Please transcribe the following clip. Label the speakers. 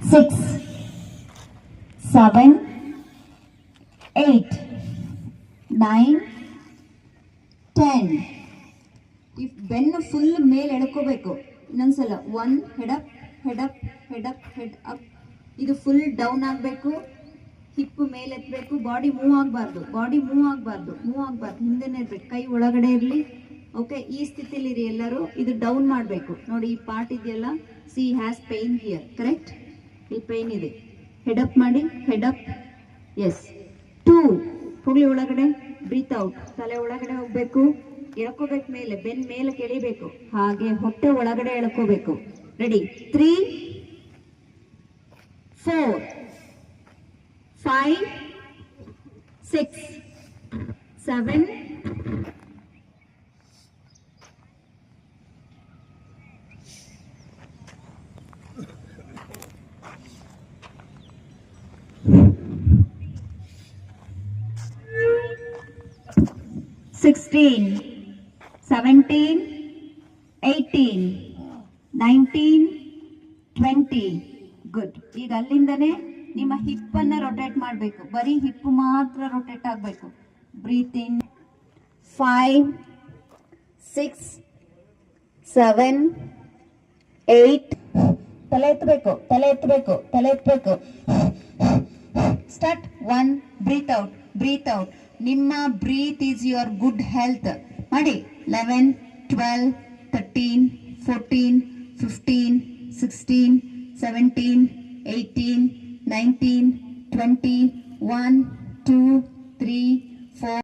Speaker 1: 6, 7, 8, 9, 10. If ಬೆನ್ನು full ಮೇಲೆ ಎಳ್ಕೋಬೇಕು. ಇನ್ನೊಂದ್ಸಲ 1 head up, head up, head up, head up. ಇದು ಫುಲ್ ಡೌನ್ ಆಗಬೇಕು. ಹಿಪ್ ಮೇಲೆ ಎತ್ತಬೇಕು. ಬಾಡಿ ಮೂವ್ ಆಗಬಾರ್ದು, ಮೂವ್ ಆಗಬಾರ್ದು. ಹಿಂದೆನೇ ಇರ್ಬೇಕು. ಕೈ ಒಳಗಡೆ ಇರಲಿ. ಓಕೆ, ಈ ಸ್ಥಿತಿಲಿರಿ ಎಲ್ಲರೂ. ಇದು ಡೌನ್ ಮಾಡಬೇಕು. ನೋಡಿ, ಈ ಪಾರ್ಟ್ ಇದೆಯಲ್ಲ, she has pain here, correct? ಇಲ್ಲಿ ಪೇನ್ ಇದೆ. ಹೆಡ್ ಅಪ್ ಮಾಡಿ, ಹೆಡ್ ಅಪ್. ಎಸ್. 2 ಹೋಗ್ಲಿ ಒಳಗಡೆ. Breathe out. ತಲೆ ಒಳಗಡೆ ಹೋಗ್ಬೇಕು. ಎಳ್ಕೋಬೇಕು ಮೇಲೆ, ಬೆನ್ ಮೇಲೆ ಕೆಳಿಬೇಕು. ಹಾಗೆ ಹೊಟ್ಟೆ ಒಳಗಡೆ ಎಳ್ಕೋಬೇಕು. ರೆಡಿ? 3, 4, 5, 6, 7, 16, 17, 18, 19, 20. ಗುಡ್. ಈಗ ಅಲ್ಲಿಂದನೇ ನಿಮ್ಮ ಹಿಪ್ ಅನ್ನ ರೊಟೇಟ್ ಮಾಡಬೇಕು. ಬರೀ ಹಿಪ್ ಮಾತ್ರ ರೊಟೇಟ್ ಆಗಬೇಕು. Breathe in. 5, 6, 7, 8. ತಲೆ ಎತ್ತಬೇಕು, ತಲೆ ಎತ್ತಬೇಕು, ತಲೆ ಎತ್ತಬೇಕು. Start. 1. Breathe out, breathe out. ನಿಮ್ಮ breath is your good health. ಮಾಡಿ. 11, 12, 13, 14, 15, 16, 17, 18, 19, 20, 1, 2, 3, 4.